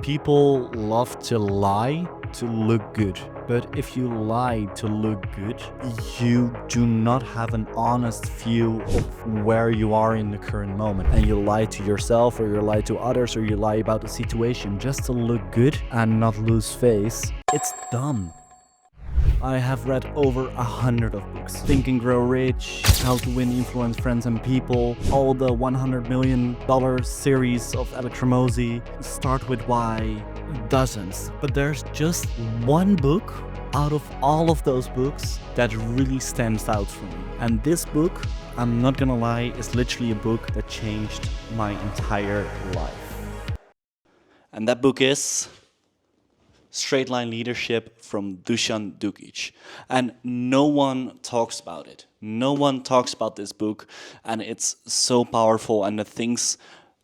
People love to lie to look good. But if you lie to look good, you do not have an honest view of where you are in the current moment. And you lie to yourself, or you lie to others, or you lie about the situation just to look good and not lose face. It's dumb. I have read over 100 of books. Think and Grow Rich, How to Win, Influence Friends and People, all the $100 million series of Alex Ramosi, Start With Why, dozens. But there's just one book out of all of those books that really stands out for me. And this book, I'm not gonna lie, is literally a book that changed my entire life. And that book is Straight Line Leadership from Dusan Djukich. And no one talks about it. No one talks about this book, and it's so powerful. And the things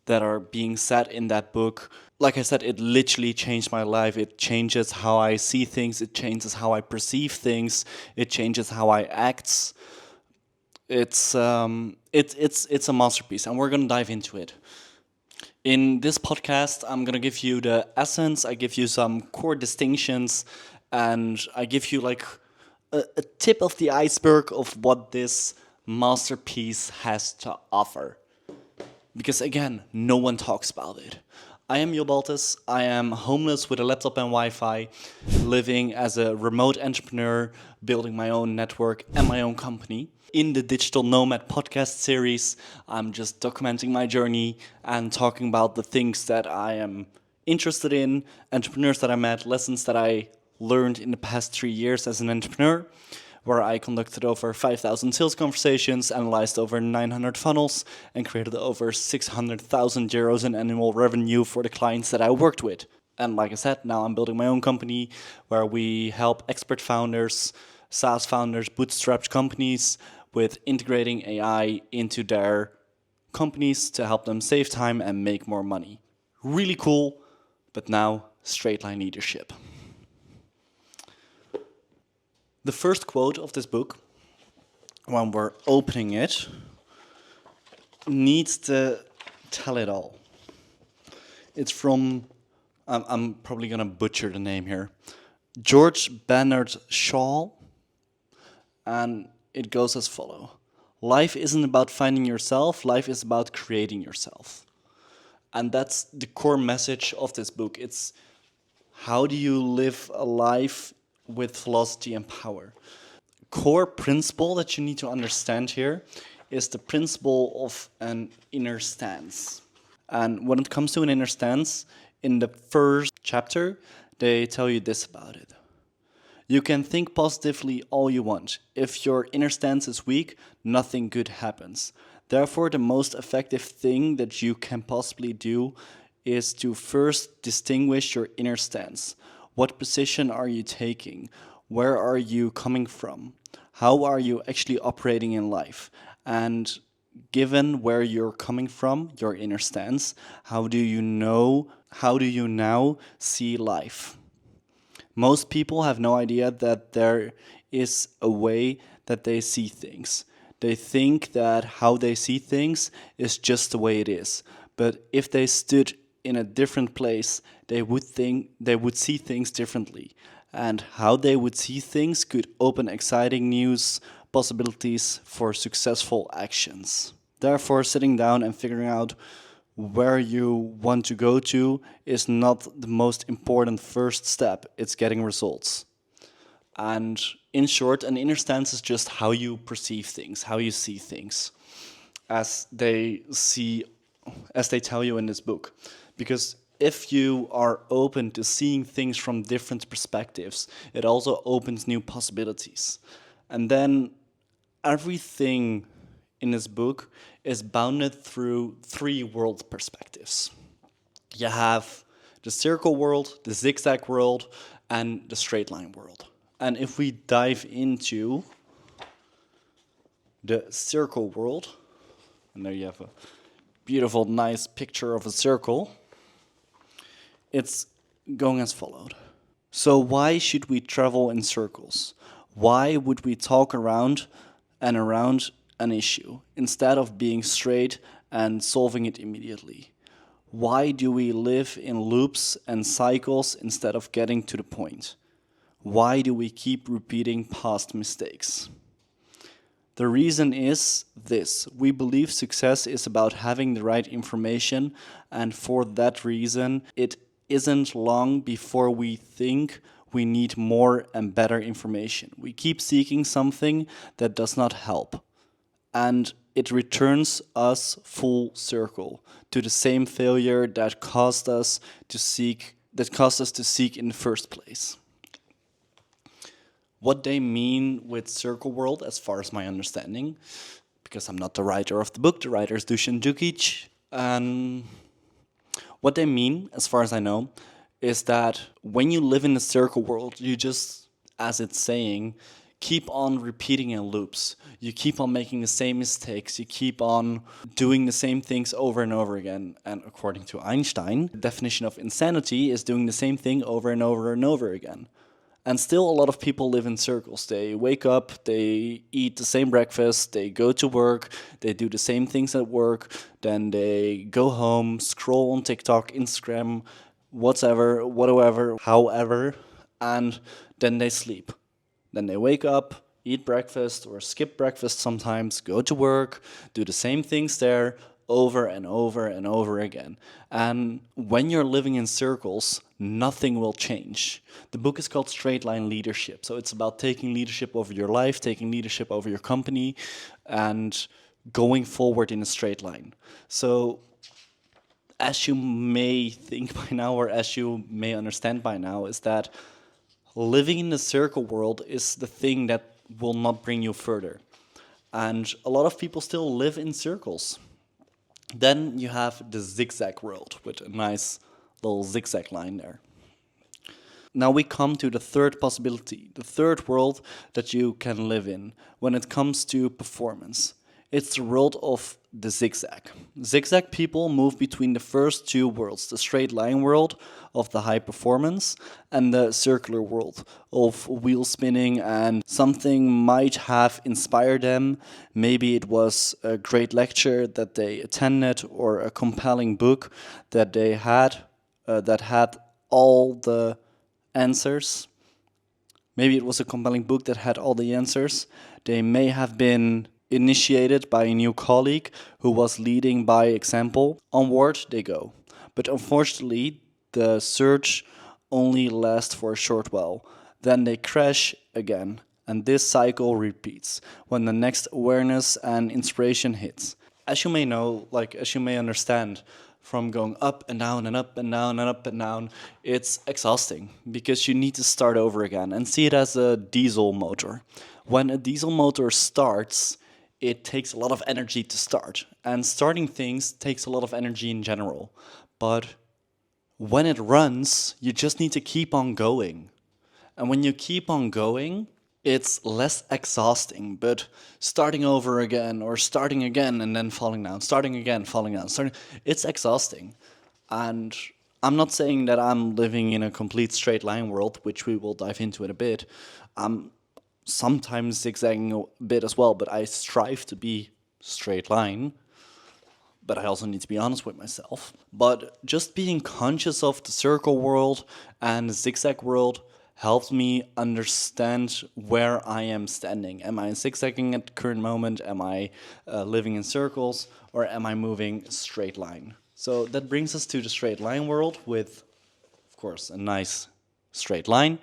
that are being said in that book, like I said, it literally changed my life. It changes how I see things. It changes how I perceive things. It changes how I act. It's a masterpiece, and we're gonna dive into it. In this podcast, I'm going to give you the essence, I give you some core distinctions, and I give you like a tip of the iceberg of what this masterpiece has to offer. Because again, no one talks about it. I am Job Baltes. I am homeless with a laptop and Wi-Fi, living as a remote entrepreneur, building my own network and my own company. In the Digital Nomad podcast series, I'm just documenting my journey and talking about the things that I am interested in, entrepreneurs that I met, lessons that I learned in the past 3 years as an entrepreneur, where I conducted over 5,000 sales conversations, analyzed over 900 funnels, and created over 600,000 euros in annual revenue for the clients that I worked with. And like I said, now I'm building my own company where we help expert founders, SaaS founders, bootstrapped companies with integrating AI into their companies to help them save time and make more money. Really cool, but now straight line leadership. The first quote of this book, when we're opening it, needs to tell it all. It's from, I'm probably going to butcher the name here, George Bernard Shaw, and it goes as follows. Life isn't about finding yourself, life is about creating yourself. And that's the core message of this book. It's how do you live a life with velocity and power. Core principle that you need to understand here is the principle of an inner stance. And when it comes to an inner stance, in the first chapter, they tell you this about it. You can think positively all you want. If your inner stance is weak, nothing good happens. Therefore, the most effective thing that you can possibly do is to first distinguish your inner stance. What position are you taking? Where are you coming from? How are you actually operating in life? And given where you're coming from, your inner stance, how do you now see life? Most people have no idea that there is a way that they see things. They think that how they see things is just the way it is. But if they stood in a different place, they would see things differently. And how they would see things could open exciting new possibilities for successful actions. Therefore, sitting down and figuring out where you want to go to is not the most important first step. It's getting results. And in short, an inner stance is just how you perceive things, how you see things, as they tell you in this book. Because if you are open to seeing things from different perspectives, it also opens new possibilities. And then everything in this book is bounded through 3 world perspectives. You have the circle world, the zigzag world, and the straight line world. And if we dive into the circle world, and there you have a beautiful, nice picture of a circle, it's going as followed. So why should we travel in circles? Why would we talk around and around an issue instead of being straight and solving it immediately? Why do we live in loops and cycles instead of getting to the point? Why do we keep repeating past mistakes? The reason is this: we believe success is about having the right information, and for that reason, it isn't long before we think we need more and better information. We keep seeking something that does not help, and it returns us full circle to the same failure that caused us to seek in the first place. What they mean with circle world, as far as my understanding, because I'm not the writer of the book, the writer is Dusan Djukich, and what they mean, as far as I know, is that when you live in the circle world, you just, as it's saying, keep on repeating in loops. You keep on making the same mistakes. You keep on doing the same things over and over again. And according to Einstein, the definition of insanity is doing the same thing over and over and over again. And still a lot of people live in circles. They wake up, they eat the same breakfast, they go to work, they do the same things at work, then they go home, scroll on TikTok, Instagram, whatever, however, and then they sleep. Then they wake up, eat breakfast or skip breakfast sometimes, go to work, do the same things there over and over and over again. And when you're living in circles, nothing will change. The book is called Straight Line Leadership. So it's about taking leadership over your life, taking leadership over your company, and going forward in a straight line. So as you may think by now, or as you may understand by now, is that living in the circle world is the thing that will not bring you further. And a lot of people still live in circles. Then you have the zigzag world with a nice little zigzag line there. Now we come to the third possibility, the third world that you can live in when it comes to performance. It's the world of the zigzag. Zigzag people move between the first two worlds, the straight line world of the high performance and the circular world of wheel spinning, and something might have inspired them. Maybe it was a great lecture that they attended or a compelling book that they had that had all the answers. Maybe it was a compelling book that had all the answers. They may have been initiated by a new colleague who was leading by example. Onward they go. But unfortunately, the surge only lasts for a short while. Then they crash again, and this cycle repeats when the next awareness and inspiration hits. As you may know, as you may understand, from going up and down and up and down and up and down, it's exhausting because you need to start over again, and see it as a diesel motor. When a diesel motor starts, it takes a lot of energy to start, and starting things takes a lot of energy in general. But when it runs, you just need to keep on going. And when you keep on going, it's less exhausting, but starting over again or starting again and then falling down, starting again, falling down, it's exhausting. And I'm not saying that I'm living in a complete straight line world, which we will dive into in a bit. I'm sometimes zigzagging a bit as well, but I strive to be straight line. But I also need to be honest with myself. But just being conscious of the circle world and the zigzag world helps me understand where I am standing. Am I zigzagging at the current moment? Am I living in circles? Or am I moving straight line? So that brings us to the straight line world with, of course, a nice straight line.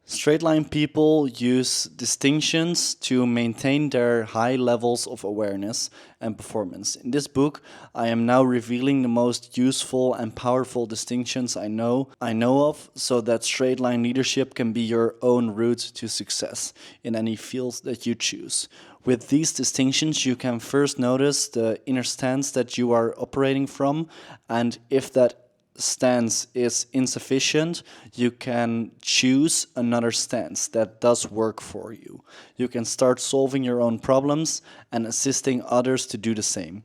Straight line people use distinctions to maintain their high levels of awareness and performance. In this book, I am now revealing the most useful and powerful distinctions I know of, so that straight line leadership can be your own route to success in any field that you choose. With these distinctions, you can first notice the inner stance that you are operating from, and if that stance is insufficient, you can choose another stance that does work for you. You can start solving your own problems and assisting others to do the same.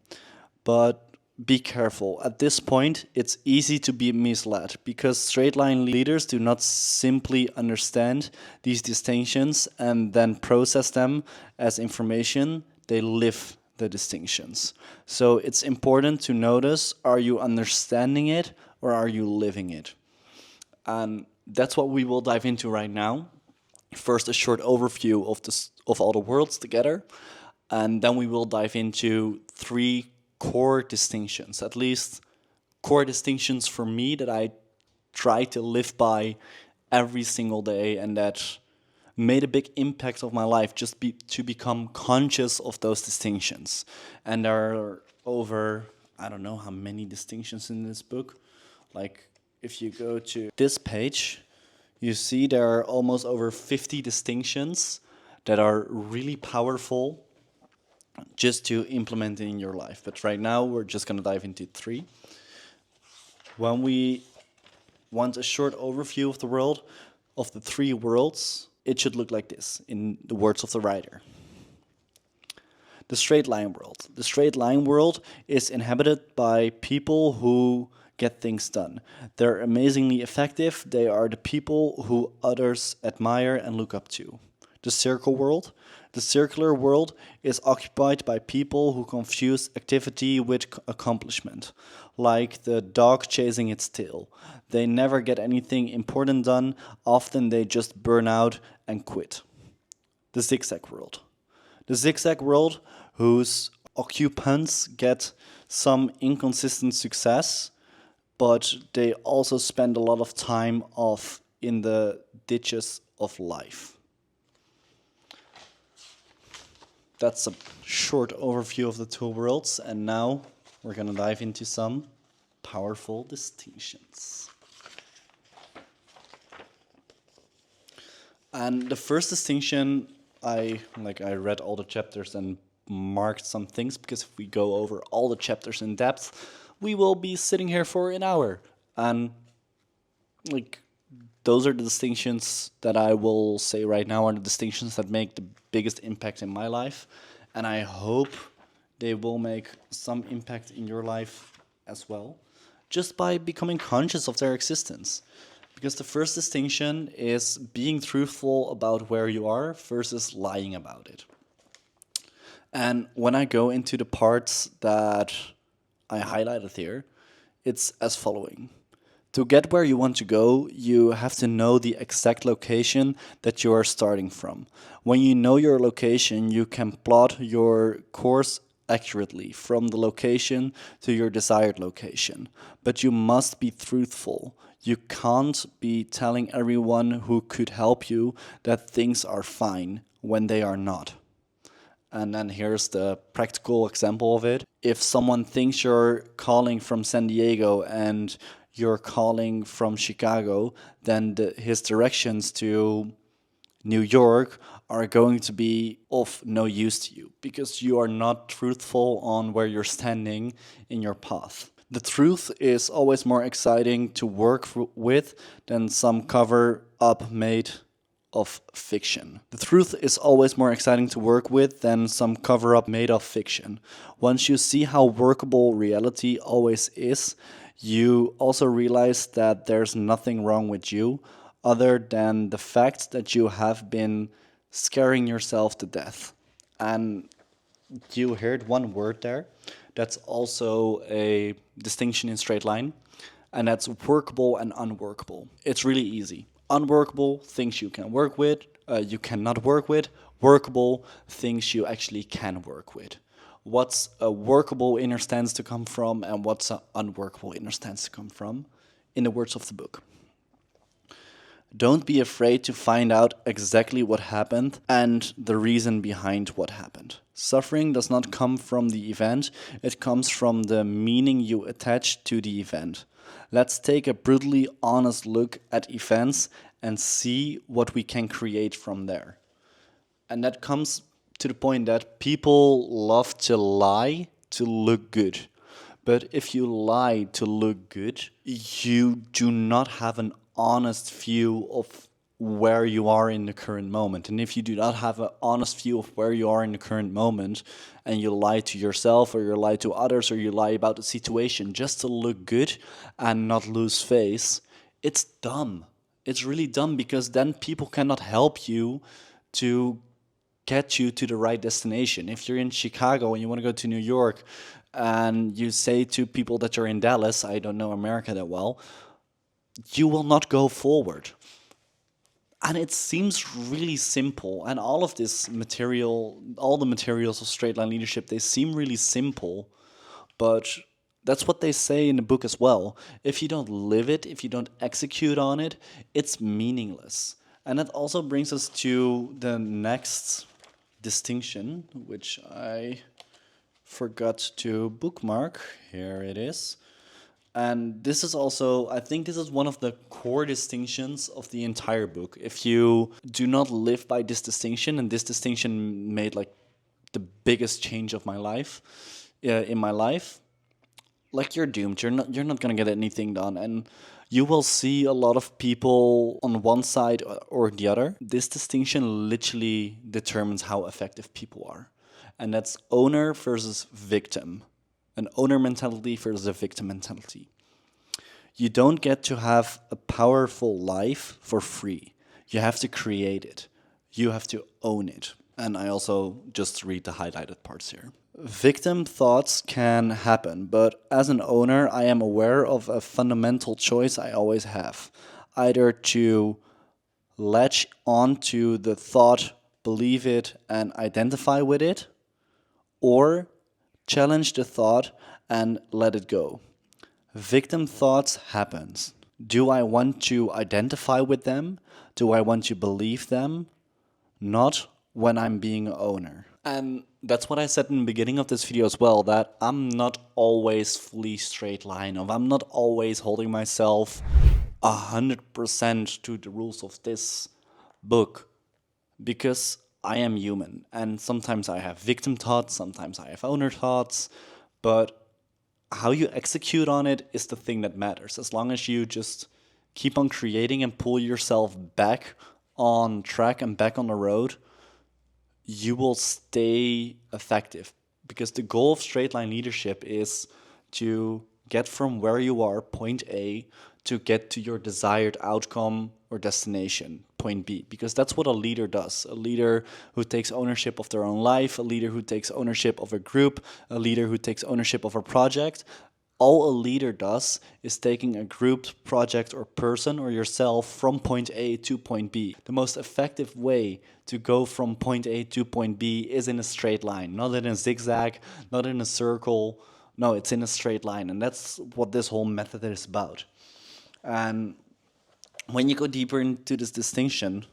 But be careful. At this point, it's easy to be misled because straight line leaders do not simply understand these distinctions and then process them as information. They live the distinctions. So it's important to notice, are you understanding it or are you living it? And that's what we will dive into right now. First, a short overview of of all the worlds together, and then we will dive into three core distinctions, at least core distinctions for me that I try to live by every single day and that made a big impact of my life to become conscious of those distinctions. And there are over, I don't know how many distinctions in this book. Like if you go to this page, you see there are almost over 50 distinctions that are really powerful just to implement in your life. But right now we're just going to dive into three. When we want a short overview of the world, of the three worlds, it should look like this, in the words of the writer. The straight line world. The straight line world is inhabited by people who get things done. They're amazingly effective. They are the people who others admire and look up to. The circle world. The circular world is occupied by people who confuse activity with accomplishment, like the dog chasing its tail. They never get anything important done. Often they just burn out and quit. The zigzag world. The zigzag world, whose occupants get some inconsistent success, but they also spend a lot of time off in the ditches of life. That's a short overview of the two worlds, and now we're going to dive into some powerful distinctions. And the first distinction, I read all the chapters and marked some things, because if we go over all the chapters in depth, we will be sitting here for an hour. And those are the distinctions that I will say right now are the distinctions that make the biggest impact in my life. And I hope they will make some impact in your life as well, just by becoming conscious of their existence. Because the first distinction is being truthful about where you are versus lying about it. And when I go into the parts that I highlighted here, it's as following. To get where you want to go, you have to know the exact location that you are starting from. When you know your location, you can plot your course accurately from the location to your desired location. But you must be truthful. You can't be telling everyone who could help you that things are fine when they are not. And then here's the practical example of it. If someone thinks you're calling from San Diego and you're calling from Chicago, then his directions to New York are going to be of no use to you because you are not truthful on where you're standing in your path. The truth is always more exciting to work with than some cover up made of fiction. The truth is always more exciting to work with than some cover up made of fiction. Once you see how workable reality always is, you also realize that there's nothing wrong with you other than the fact that you have been scaring yourself to death. And you heard one word there that's also a distinction in straight line, and that's workable and unworkable. It's really easy. Unworkable, things you can work with, you cannot work with. Workable, things you actually can work with. What's a workable inner stance to come from and what's an unworkable inner stance to come from, in the words of the book. Don't be afraid to find out exactly what happened and the reason behind what happened. Suffering does not come from the event, it comes from the meaning you attach to the event. Let's take a brutally honest look at events and see what we can create from there. And that comes to the point that people love to lie to look good. But if you lie to look good, you do not have an honest view of where you are in the current moment. And if you do not have an honest view of where you are in the current moment, and you lie to yourself or you lie to others or you lie about the situation just to look good and not lose face, it's dumb. It's really dumb because then people cannot help you to get you to the right destination. If you're in Chicago and you want to go to New York and you say to people that you're in Dallas, I don't know America that well, you will not go forward. And it seems really simple. And all of this material, all the materials of straight line leadership, they seem really simple, but that's what they say in the book as well. If you don't live it, if you don't execute on it, it's meaningless. And that also brings us to the next distinction, which I forgot to bookmark. Here it is. And this is also, I think this is one of the core distinctions of the entire book. If you do not live by this distinction, and this distinction made like the biggest change of my life, in my life, like you're doomed. You're not gonna get anything done, and you will see a lot of people on one side or the other. This distinction literally determines how effective people are, and that's owner versus victim. An owner mentality versus a victim mentality. You don't get to have a powerful life for free. You have to create it. You have to own it. And I also just read the highlighted parts here. Victim thoughts can happen, but as an owner, I am aware of a fundamental choice I always have. Either to latch onto the thought, believe it, and identify with it, or challenge the thought and let it go. Victim thoughts happens. Do I want to identify with them? Do I want to believe them? Not when I'm being an owner. And that's what I said in the beginning of this video as well, that I'm not always fully straight line, of I'm not always holding myself 100% to the rules of this book, because I am human, and sometimes I have victim thoughts, sometimes I have owner thoughts, but how you execute on it is the thing that matters. As long as you just keep on creating and pull yourself back on track and back on the road, you will stay effective. Because the goal of straight line leadership is to get from where you are, point A, to get to your desired outcome or destination, point B. Because that's what a leader does. A leader who takes ownership of their own life, a leader who takes ownership of a group, a leader who takes ownership of a project. All a leader does is taking a group, project, or person or yourself from point A to point B. The most effective way to go from point A to point B is in a straight line, not in a zigzag, not in a circle. No, it's in a straight line, and that's what this whole method is about. And when you go deeper into this distinction,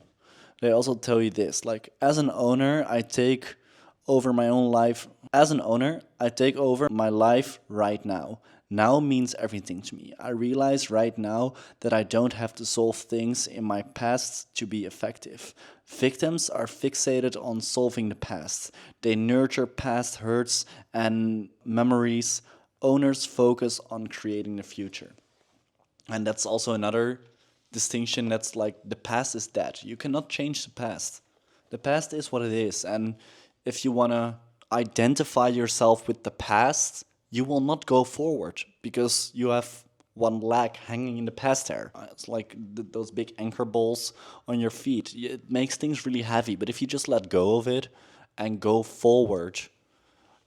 they also tell you this, like, as an owner, I take over my own life. As an owner, I take over my life right now. Now means everything to me. I realize right now that I don't have to solve things in my past to be effective. Victims are fixated on solving the past. They nurture past hurts and memories. Owners focus on creating the future. And that's also another distinction, that's like the past is dead. You cannot change the past. The past is what it is. And if you want to identify yourself with the past, you will not go forward because you have one leg hanging in the past there. It's like those big anchor balls on your feet. It makes things really heavy. But if you just let go of it and go forward,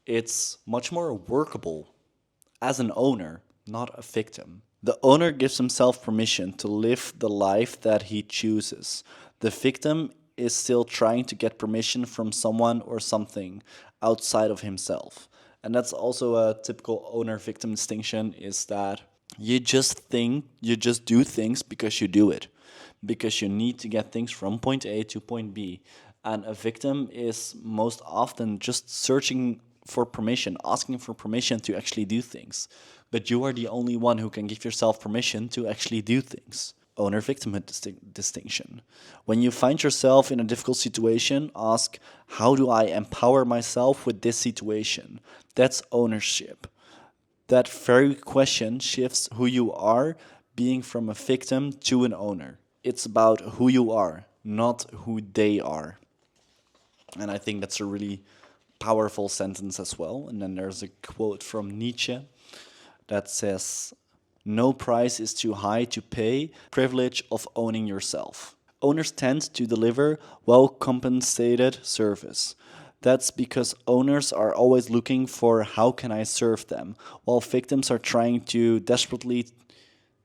it's much more workable as an owner, not a victim. The owner gives himself permission to live the life that he chooses. The victim is still trying to get permission from someone or something outside of himself. And that's also a typical owner-victim distinction, is that you just do things because you do it, because you need to get things from point A to point B. And a victim is most often just searching for permission, asking for permission to actually do things. But you are the only one who can give yourself permission to actually do things. Owner-victimhood distinction. When you find yourself in a difficult situation, ask, how do I empower myself with this situation? That's ownership. That very question shifts who you are, being from a victim to an owner. It's about who you are, not who they are. And I think that's a really powerful sentence as well. And then there's a quote from Nietzsche that says, "No price is too high to pay, privilege of owning yourself." Owners tend to deliver well compensated service. That's because owners are always looking for how can I serve them, while victims are trying to desperately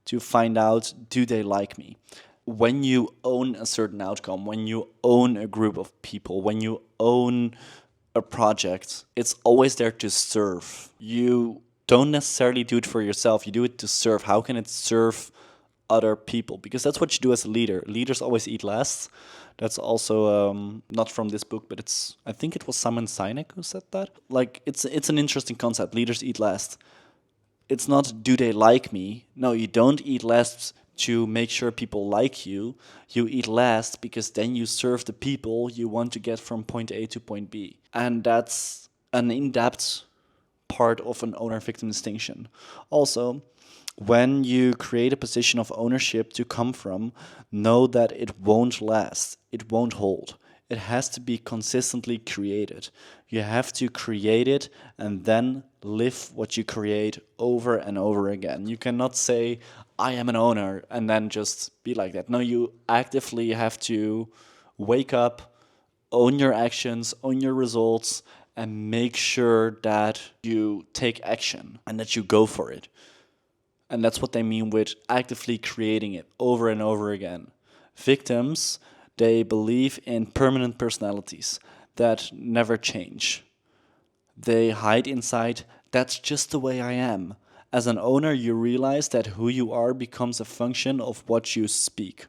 to find out, do they like me? When you own a certain outcome, when you own a group of people, when you own a project, it's always there to serve. You don't necessarily do it for yourself, you do it to serve. How can it serve other people? Because that's what you do as a leader. Leaders always eat last. That's also not from this book, but I think it was Simon Sinek who said that. Like, it's an interesting concept. Leaders eat last. It's not, do they like me? No, you don't eat last to make sure people like you. You eat last because then you serve the people you want to get from point A to point B. And that's an in-depth part of an owner-victim distinction. Also, when you create a position of ownership to come from, know that it won't last, it won't hold. It has to be consistently created. You have to create it and then live what you create over and over again. You cannot say, I am an owner, and then just be like that. No, you actively have to wake up, own your actions, own your results, and make sure that you take action and that you go for it. And that's what they mean with actively creating it over and over again. Victims, they believe in permanent personalities that never change. They hide inside, that's just the way I am. As an owner, you realize that who you are becomes a function of what you speak.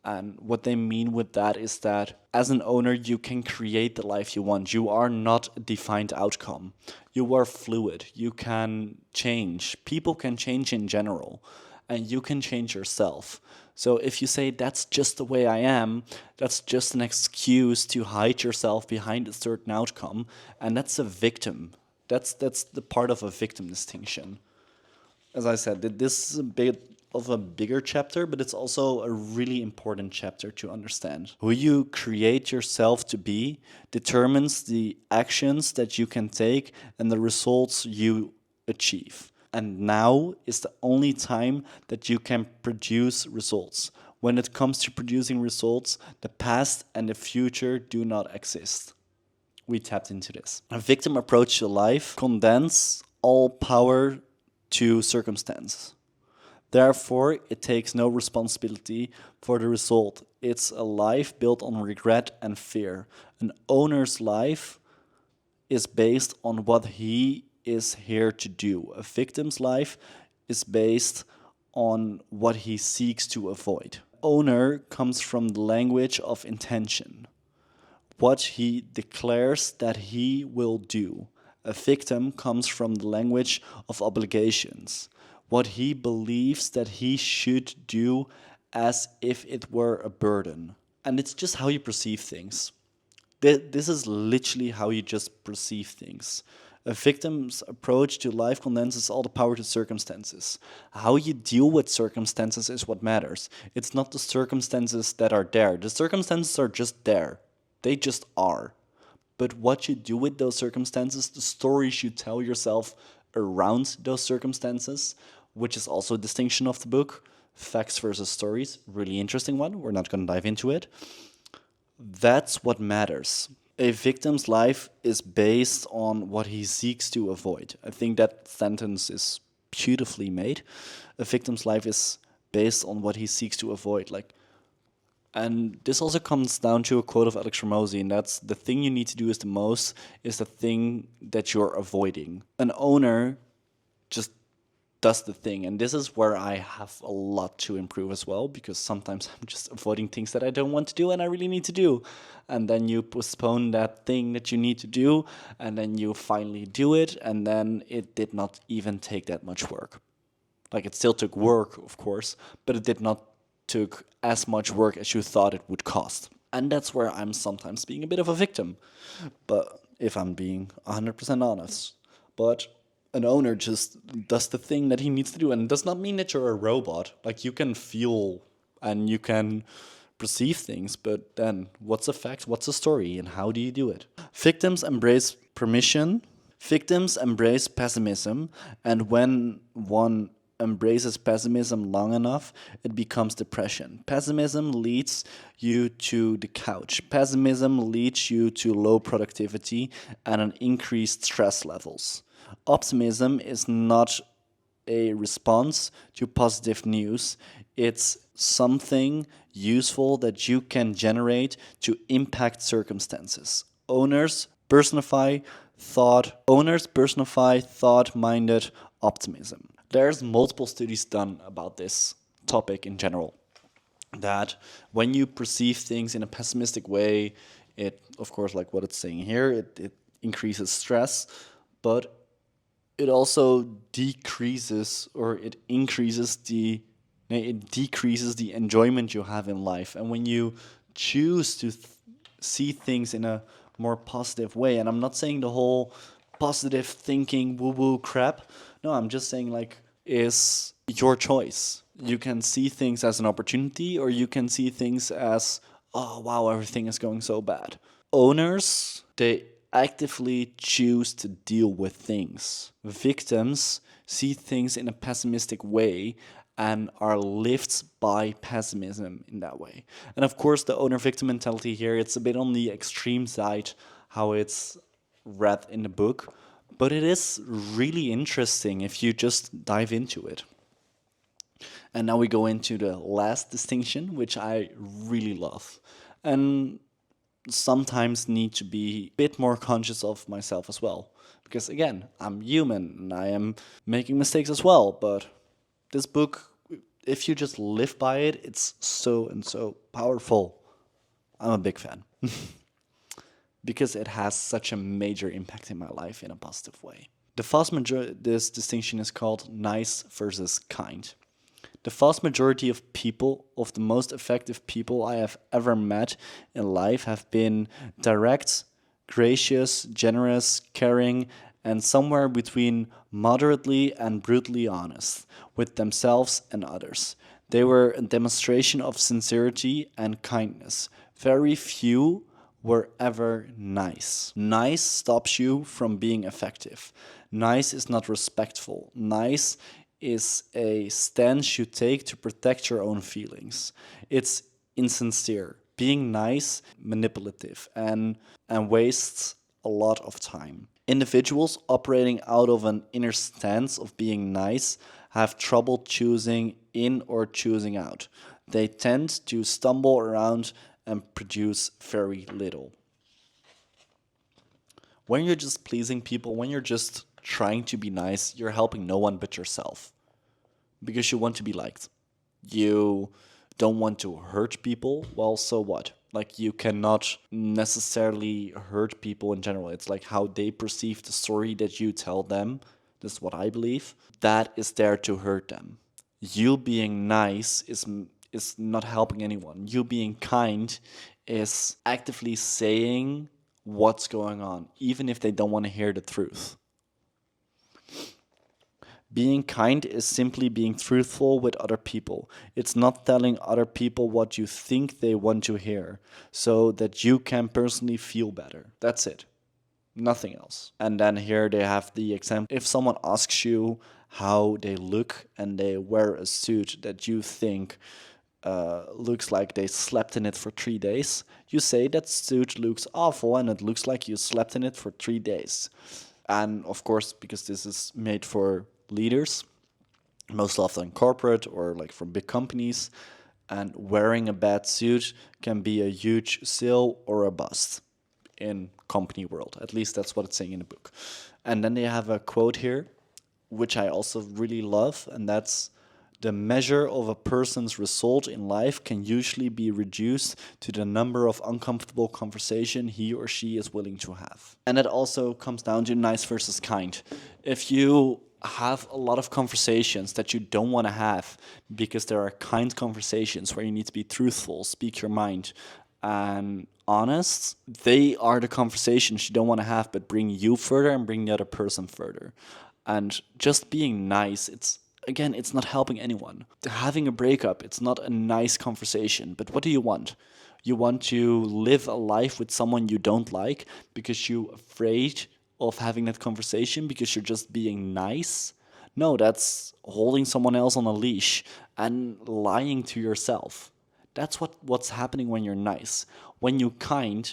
And what they mean with that is that as an owner, you can create the life you want. You are not a defined outcome. You are fluid. You can change. People can change in general. And you can change yourself. So if you say, that's just the way I am, that's just an excuse to hide yourself behind a certain outcome. And that's a victim. That's the part of a victim distinction. As I said, this is a bit of a bigger chapter, but it's also a really important chapter to understand. Who you create yourself to be determines the actions that you can take and the results you achieve. And now is the only time that you can produce results. When it comes to producing results, the past and the future do not exist. We tapped into this. A victim approach to life condenses all power to circumstance. Therefore, it takes no responsibility for the result. It's a life built on regret and fear. An owner's life is based on what he is here to do. A victim's life is based on what he seeks to avoid. Owner comes from the language of intention, what he declares that he will do. A victim comes from the language of obligations, what he believes that he should do as if it were a burden. And it's just how you perceive things. This is literally how you just perceive things. A victim's approach to life condenses all the power to circumstances. How you deal with circumstances is what matters. It's not the circumstances that are there. The circumstances are just there. They just are. But what you do with those circumstances, the stories you tell yourself around those circumstances, which is also a distinction of the book, facts versus stories, really interesting one. We're not going to dive into it. That's what matters. A victim's life is based on what he seeks to avoid. I think that sentence is beautifully made. A victim's life is based on what he seeks to avoid. And this also comes down to a quote of Alex Ramosi, and that's, the thing you need to do is the most is the thing that you're avoiding. An owner just does the thing, and this is where I have a lot to improve as well, because sometimes I'm just avoiding things that I don't want to do and I really need to do. And then you postpone that thing that you need to do, and then you finally do it, and then it did not even take that much work. It still took work, of course, but it did not took as much work as you thought it would cost. And that's where I'm sometimes being a bit of a victim, but if I'm being 100% honest. But an owner just does the thing that he needs to do, and it does not mean that you're a robot. You can feel and you can perceive things, but then what's a fact, what's a story, and how do you do it? Victims embrace permission. Victims embrace pessimism, and when one embraces pessimism long enough, it becomes depression. Pessimism leads you to the couch. Pessimism leads you to low productivity and an increased stress levels. Optimism is not a response to positive news. It's something useful that you can generate to impact circumstances. Owners personify thought-minded optimism. There's multiple studies done about this topic in general. That when you perceive things in a pessimistic way, it, of course, like what it's saying here, it increases stress, but it also decreases or it decreases the enjoyment you have in life. And when you choose to see things in a more positive way, and I'm not saying the whole positive thinking woo-woo crap, no, I'm just saying like is your choice. You can see things as an opportunity, or you can see things as, oh wow, everything is going so bad. Owners, they actively choose to deal with things. Victims see things in a pessimistic way and are lived by pessimism in that way. And of course, the owner-victim mentality here, it's a bit on the extreme side, how it's read in the book, but it is really interesting if you just dive into it. And now we go into the last distinction, which I really love. And sometimes need to be a bit more conscious of myself as well. Because again, I'm human and I am making mistakes as well. But this book, if you just live by it, it's so and so powerful. I'm a big fan. Because it has such a major impact in my life in a positive way. This distinction is called nice versus kind. The vast majority of people, of the most effective people I have ever met in life, have been direct, gracious, generous, caring, and somewhere between moderately and brutally honest with themselves and others. They were a demonstration of sincerity and kindness. Very few were ever nice. Nice stops you from being effective. Nice is not respectful. Nice is a stance you take to protect your own feelings. It's insincere. Being nice, manipulative, and wastes a lot of time. Individuals operating out of an inner stance of being nice have trouble choosing in or choosing out. They tend to stumble around and produce very little. When you're just pleasing people, when you're just trying to be nice, you're helping no one but yourself. Because you want to be liked. You don't want to hurt people. Well, so what? Like, you cannot necessarily hurt people in general. It's like how they perceive the story that you tell them. This is what I believe. That is there to hurt them. You being nice is not helping anyone. You being kind is actively saying what's going on, even if they don't want to hear the truth. Being kind is simply being truthful with other people. It's not telling other people what you think they want to hear, so that you can personally feel better. That's it. Nothing else. And then here they have the example. If someone asks you how they look and they wear a suit that you think looks like they slept in it for 3 days, you say that suit looks awful and it looks like you slept in it for 3 days. And of course, because this is made for leaders, most often corporate or like from big companies, and wearing a bad suit can be a huge sale or a bust in company world. At least that's what it's saying in the book. And then they have a quote here, which I also really love, and that's: the measure of a person's result in life can usually be reduced to the number of uncomfortable conversation he or she is willing to have. And it also comes down to nice versus kind. If you have a lot of conversations that you don't want to have because there are kind conversations where you need to be truthful, speak your mind, and honest, they are the conversations you don't want to have but bring you further and bring the other person further. And just being nice, it's not helping anyone. Having a breakup, it's not a nice conversation. But what do you want? You want to live a life with someone you don't like because you're afraid of having that conversation because you're just being nice? No, that's holding someone else on a leash and lying to yourself. That's what's happening when you're nice. When you're kind,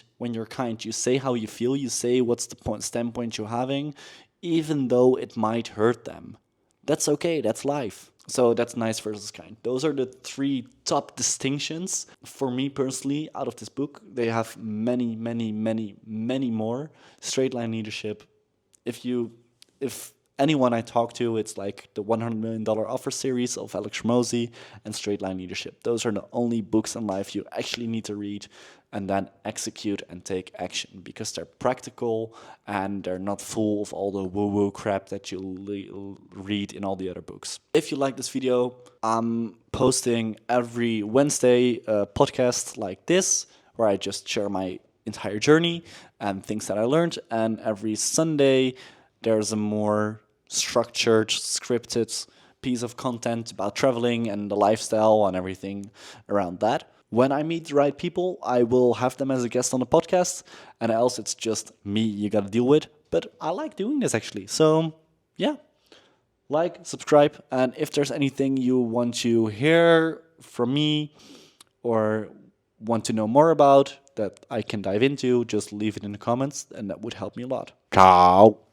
you say how you feel, you say what's the standpoint you're having, even though it might hurt them. That's okay, that's life. So that's nice versus kind. Those are the three top distinctions for me personally out of this book. They have many, many, many, many more. Straight line leadership. If anyone I talk to, it's like the $100 million offer series of Alex Ramosi and Straight Line Leadership. Those are the only books in life you actually need to read and then execute and take action because they're practical and they're not full of all the woo-woo crap that you read in all the other books. If you like this video, I'm posting every Wednesday a podcast like this where I just share my entire journey and things that I learned, and every Sunday there's a more structured, scripted piece of content about traveling and the lifestyle and everything around that. When I meet the right people, I will have them as a guest on the podcast, and else it's just me you gotta deal with. But I like doing this actually. So, yeah, like, subscribe, and if there's anything you want to hear from me or want to know more about that I can dive into, just leave it in the comments, and that would help me a lot. Ciao.